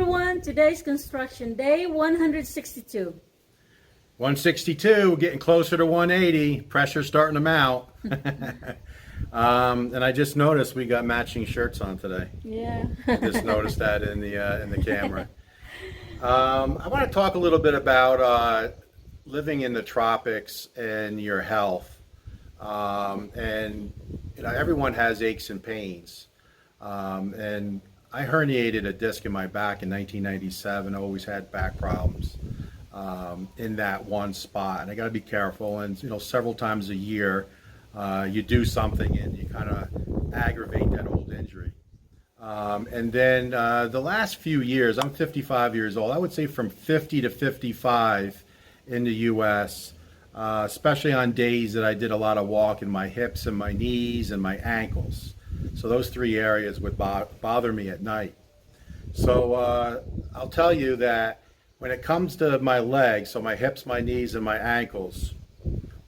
everyone. Today's construction day 162. 162, getting closer to 180. Pressure's starting to mount. And I just noticed we got matching shirts on today. Yeah. I just noticed that in the camera. I want to talk a little bit about living in the tropics and your health. And everyone has aches and pains. And I herniated a disc in my back in 1997. I always had back problems in that one spot, and I got to be careful. And several times a year, you do something and you kind of aggravate that old injury. And then the last few years, I'm 55 years old. I would say from 50 to 55 in the U.S., especially on days that I did a lot of walking, my hips and my knees and my ankles. So those three areas would bother me at night. So I'll tell you that when it comes to my legs, so my hips, my knees, and my ankles,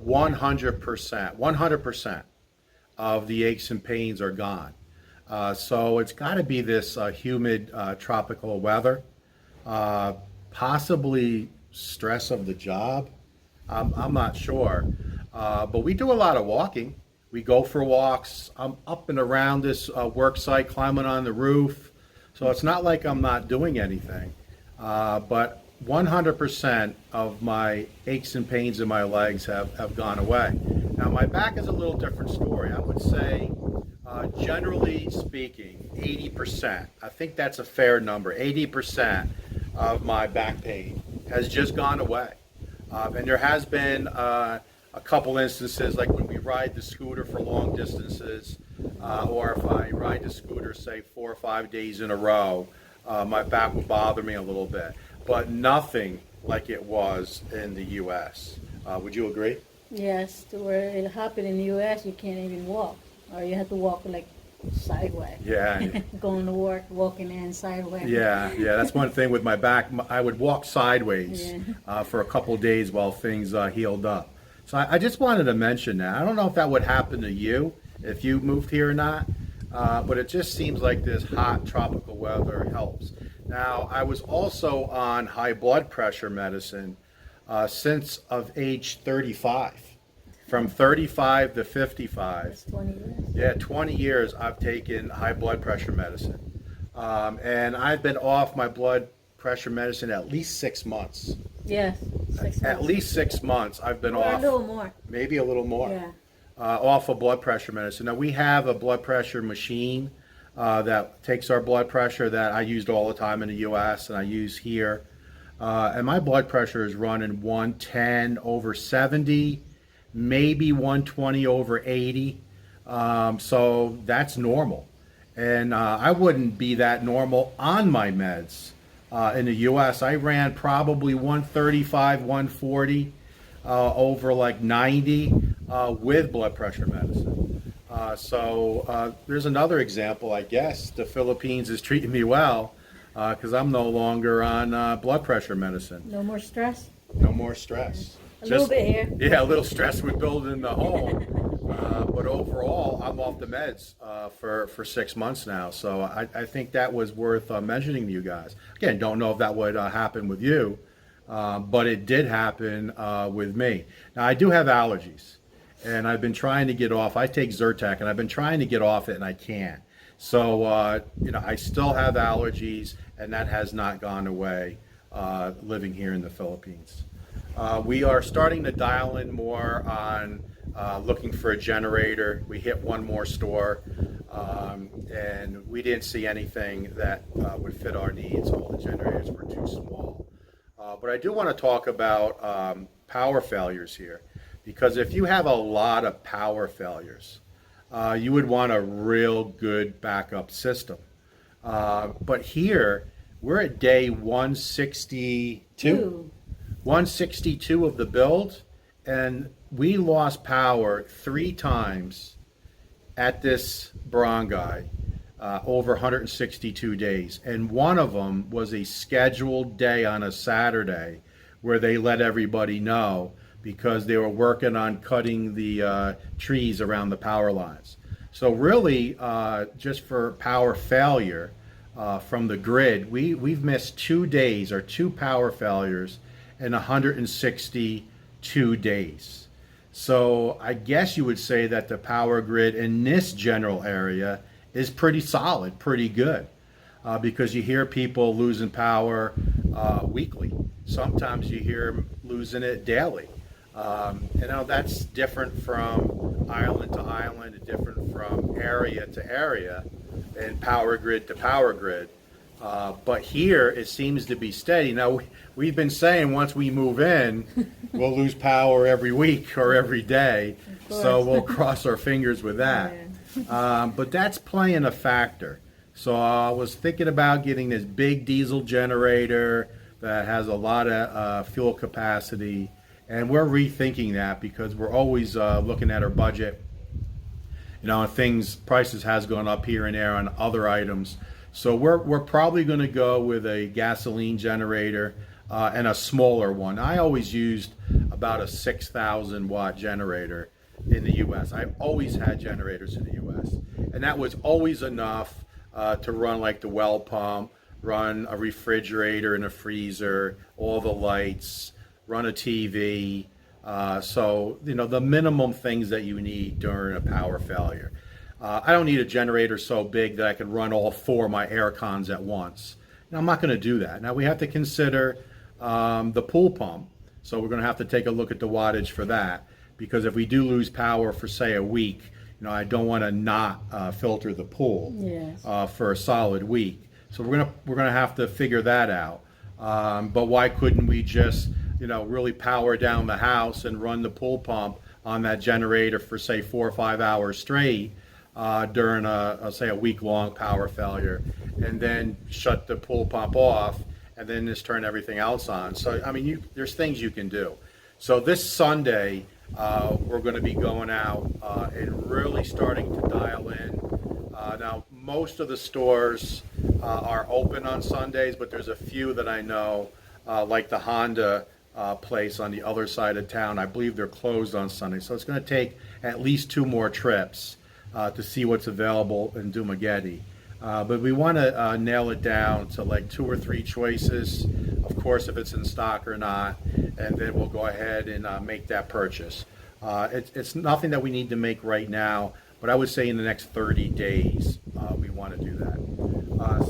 100% of the aches and pains are gone. So it's got to be this humid tropical weather, possibly stress of the job. I'm not sure, but we do a lot of walking. We go for walks. I'm up and around this work site, climbing on the roof. So it's not like I'm not doing anything. But 100% of my aches and pains in my legs have gone away. Now, my back is a little different story. I would say, generally speaking, 80%. I think that's a fair number. 80% of my back pain has just gone away. And there has been a couple instances, like when we ride the scooter for long distances, or if I ride the scooter, say 4 or 5 days in a row, my back will bother me a little bit, but nothing like it was in the U.S. Would you agree? Yes, to where it happened in the U.S., you can't even walk, or you have to walk like sideways. Yeah. Going to work, walking in sideways. Yeah. That's one thing with my back. I would walk sideways for a couple days while things healed up. So I just wanted to mention that. I don't know if that would happen to you if you moved here or not, but it just seems like this hot tropical weather helps. Now, I was also on high blood pressure medicine since of age 35. From 35 to 55. That's 20 years. Yeah, 20 years I've taken high blood pressure medicine. And I've been off my blood pressure medicine at least 6 months. Yes, 6 months. At least 6 months I've been off. A little more. Maybe a little more. Yeah. Off of blood pressure medicine. Now, we have a blood pressure machine that takes our blood pressure that I used all the time in the U.S. and I use here. And my blood pressure is running 110 over 70, maybe 120 over 80. So that's normal. And I wouldn't be that normal on my meds. In the U.S., I ran probably 135, 140 over like 90 with blood pressure medicine. So there's another example, I guess. The Philippines is treating me well because I'm no longer on blood pressure medicine. No more stress? No more stress. A little bit here. Yeah, a little stress with building the home. But overall, I'm off the meds for 6 months now. So I think that was worth mentioning to you guys. Again, don't know if that would happen with you, but it did happen with me. Now, I do have allergies, and I've been trying to get off. I take Zyrtec, and I've been trying to get off it, and I can't. So, I still have allergies, and that has not gone away living here in the Philippines. We are starting to dial in more on looking for a generator. We hit one more store, and we didn't see anything that would fit our needs. All the generators were too small. But I do want to talk about power failures here, because if you have a lot of power failures, you would want a real good backup system. But here, we're at day 162. 162 of the build, and we lost power 3 times at this barangay over 162 days. And one of them was a scheduled day on a Saturday where they let everybody know because they were working on cutting the trees around the power lines. So really, just for power failure, from the grid. We've missed 2 days or 2 power failures in 162 days. So I guess you would say that the power grid in this general area is pretty solid, pretty good, because you hear people losing power weekly. Sometimes you hear them losing it daily. That's different from island to island, different from area to area, and power grid to power grid. But here it seems to be steady. Now, we've been saying once we move in, we'll lose power every week or every day. So we'll cross our fingers with that. But that's playing a factor. So I was thinking about getting this big diesel generator that has a lot of fuel capacity. And we're rethinking that because we're always looking at our budget. Prices has gone up here and there on other items. So we're probably going to go with a gasoline generator and a smaller one. I always used about a 6,000 watt generator in the U.S. I've always had generators in the U.S. and that was always enough to run like the well pump, run a refrigerator and a freezer, all the lights, run a TV. So the minimum things that you need during a power failure. I don't need a generator so big that I could run all 4 of my air cons at once. I'm not going to do that. Now we have to consider the pool pump. So we're going to have to take a look at the wattage for that, because if we do lose power for say a week, I don't want to not filter the pool for a solid week. So we're gonna have to figure that out. But why couldn't we just really power down the house and run the pool pump on that generator for say 4 or 5 hours straight during a week-long power failure, and then shut the pool pump off and then just turn everything else on. So there's things you can do. So this Sunday we're going to be going out and really starting to dial in. Now most of the stores are open on Sundays, but there's a few that I know, like the Honda place on the other side of town. I believe they're closed on Sunday. So it's going to take at least 2 more trips to see what's available in Dumageddon. But we want to nail it down to like 2 or 3 choices, of course, if it's in stock or not, and then we'll go ahead and make that purchase. It's nothing that we need to make right now, but I would say in the next 30 days we want to do that.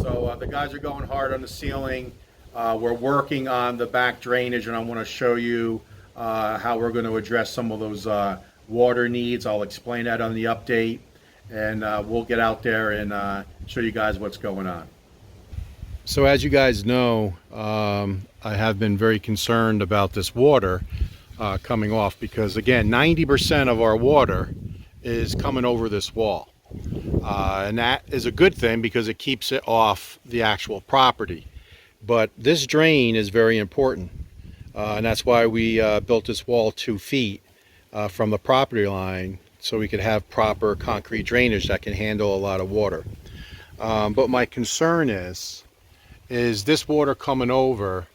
So the guys are going hard on the ceiling. We're working on the back drainage, and I want to show you how we're going to address some of those water needs. I'll explain that on the update, and we'll get out there and show you guys what's going on. So as you guys know, I have been very concerned about this water coming off, because again, 90% of our water is coming over this wall. And that is a good thing because it keeps it off the actual property. But this drain is very important, and that's why we built this wall 2 feet from the property line, so we could have proper concrete drainage that can handle a lot of water. But my concern is this water coming over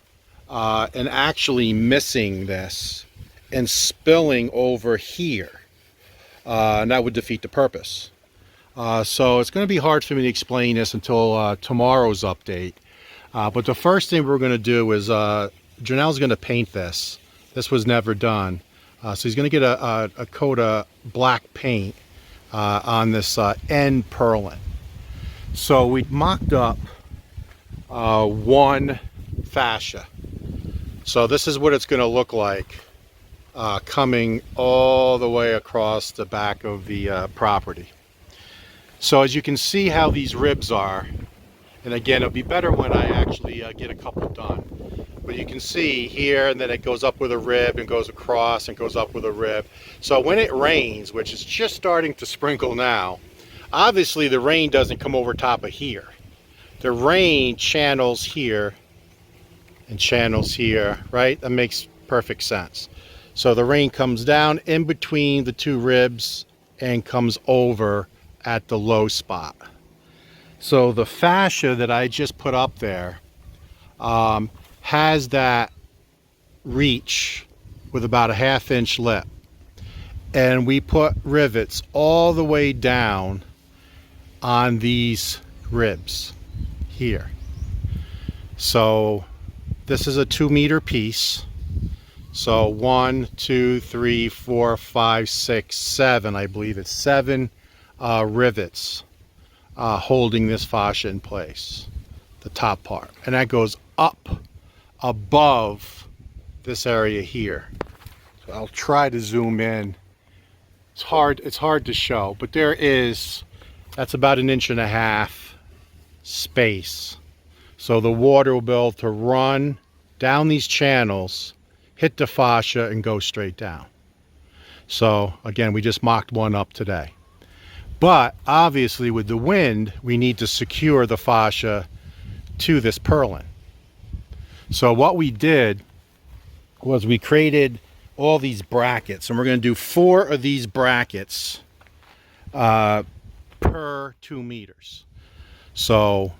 and actually missing this and spilling over here, and that would defeat the purpose. So it's going to be hard for me to explain this until tomorrow's update. But the first thing we're going to do is Janelle's going to paint this. This was never done. So he's going to get a coat of black paint on this end purlin. So we mocked up 1 fascia. So this is what it's going to look like coming all the way across the back of the property. So as you can see how these ribs are, and again, it'll be better when I actually get a couple done. But you can see here, and then it goes up with a rib and goes across and goes up with a rib. So when it rains, which is just starting to sprinkle now, obviously the rain doesn't come over top of here. The rain channels here and channels here, right? That makes perfect sense. So the rain comes down in between the 2 ribs and comes over at the low spot. So the fascia that I just put up there has that reach with about a 1/2 inch lip. And we put rivets all the way down on these ribs here. So this is a 2-meter piece. So 1, 2, 3, 4, 5, 6, 7, I believe it's 7 rivets holding this fascia in place, the top part. And that goes up above this area here. So I'll try to zoom in. It's hard to show, but that's about 1.5 inches space. So the water will be able to run down these channels, hit the fascia, and go straight down. So again, we just mocked one up today. But obviously with the wind, we need to secure the fascia to this purlin. So what we did was we created all these brackets, and we're going to do 4 of these brackets per 2 meters. So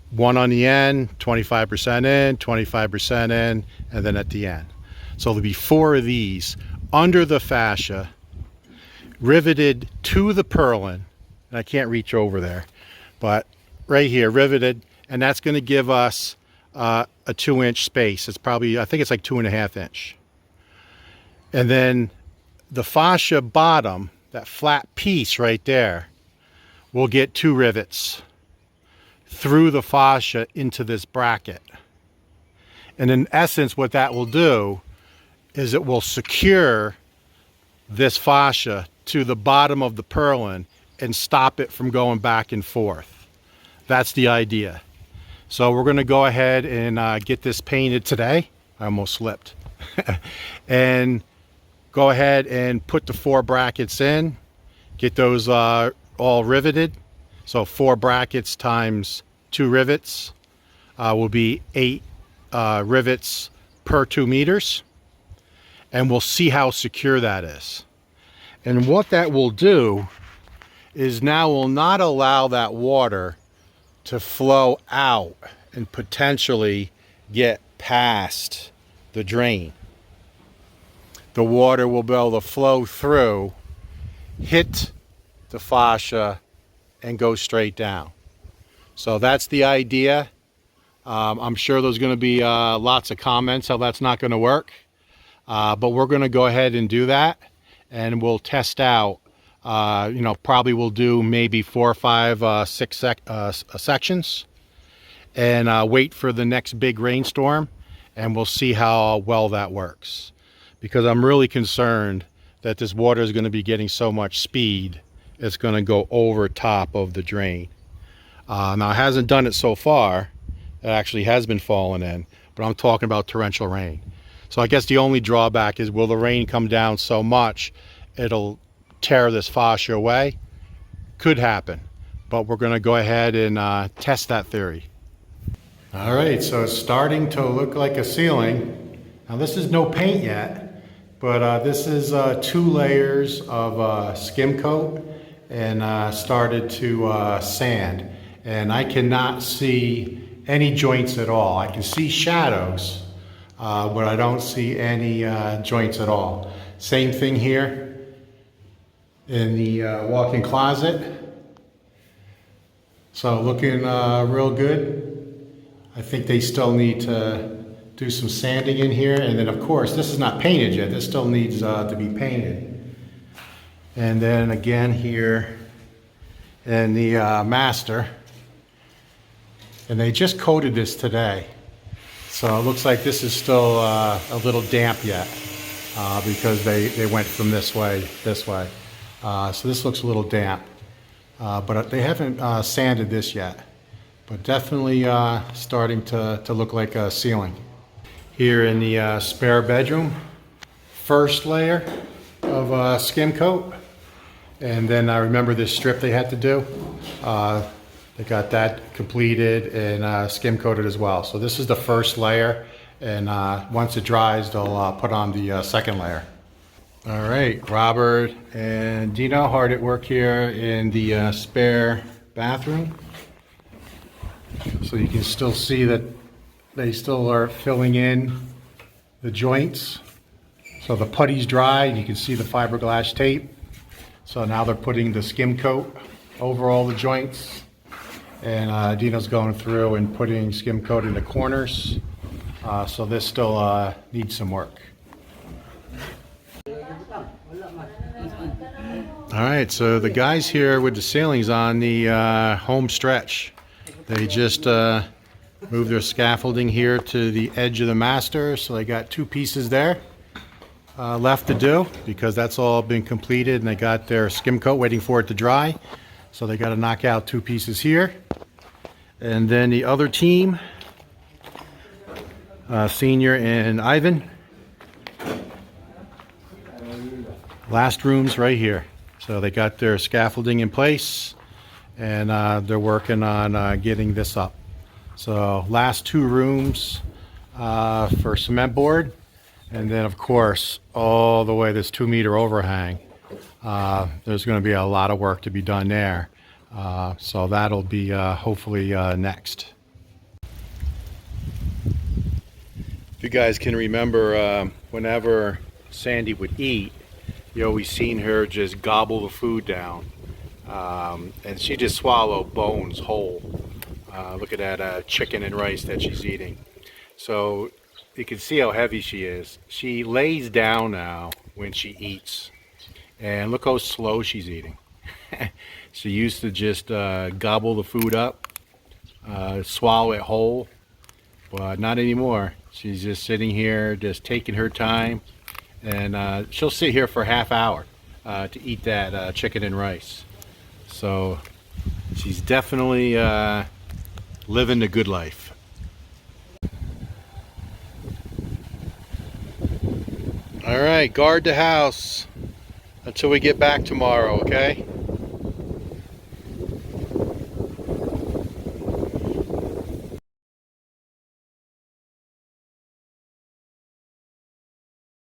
one on the end, 25% in, 25% in, and then at the end. So there'll be 4 of these under the fascia, riveted to the purlin. And I can't reach over there, but right here, riveted, and that's going to give us a 2-inch space. It's probably, I think it's like 2.5 inch. And then the fascia bottom, that flat piece right there, will get 2 rivets through the fascia into this bracket. And in essence, what that will do is it will secure this fascia to the bottom of the purlin and stop it from going back and forth. That's the idea. So we're going to go ahead and get this painted today. I almost slipped. And go ahead and put the 4 brackets in, get those all riveted. So 4 brackets times 2 rivets will be 8 rivets per 2 meters. And we'll see how secure that is. And what that will do is now will not allow that water to flow out and potentially get past the drain. The water will be able to flow through, hit the fascia, and go straight down. So that's the idea. I'm sure there's going to be lots of comments how that's not going to work. But we're going to go ahead and do that, and we'll test out. Probably we'll do maybe 4 or 5, 6 sections, and wait for the next big rainstorm, and we'll see how well that works. Because I'm really concerned that this water is going to be getting so much speed, it's going to go over top of the drain. Now, it hasn't done it so far. It actually has been falling in, but I'm talking about torrential rain. So I guess the only drawback is, will the rain come down so much it'll tear this fascia away? Could happen, but we're going to go ahead and test that theory. All right, so it's starting to look like a ceiling. Now this is no paint yet, but this is 2 layers of skim coat and started to sand. And I cannot see any joints at all. I can see shadows, but I don't see any joints at all. Same thing here in the walk-in closet. So looking real good. I think they still need to do some sanding in here. And then of course, this is not painted yet. This still needs to be painted. And then again here in the master. And they just coated this today. So it looks like this is still a little damp yet because they went from this way. So this looks a little damp, but they haven't sanded this yet, but definitely starting to look like a ceiling. Here in the spare bedroom, first layer of skim coat, and then I remember this strip they had to do. They got that completed and skim coated as well. So this is the first layer, and once it dries, they'll put on the second layer. All right, Robert and Dino hard at work here in the spare bathroom. So you can still see that they still are filling in the joints. So the putty's dry, you can see the fiberglass tape. So now they're putting the skim coat over all the joints. And Dino's going through and putting skim coat in the corners. So this still needs some work. All right, so the guys here with the ceilings on the home stretch, they just moved their scaffolding here to the edge of the master. So they got 2 pieces there left to do, because that's all been completed, and they got their skim coat waiting for it to dry. So they got to knock out 2 pieces here. And then the other team, Senior and Ivan, last room's right here. So they got their scaffolding in place, and they're working on getting this up. So last 2 rooms for cement board, and then of course all the way this 2-meter overhang. There's going to be a lot of work to be done there. So that'll be hopefully next. If you guys can remember, whenever Sandy would eat, you always seen her just gobble the food down, and she just swallow bones whole. Look at that chicken and rice that she's eating. So you can see how heavy she is. She lays down now when she eats, and look how slow she's eating. She used to just gobble the food up, swallow it whole, but not anymore. She's just sitting here, just taking her time, and she'll sit here for a half hour to eat that chicken and rice. So she's definitely living the good life. All right, guard the house until we get back tomorrow, okay?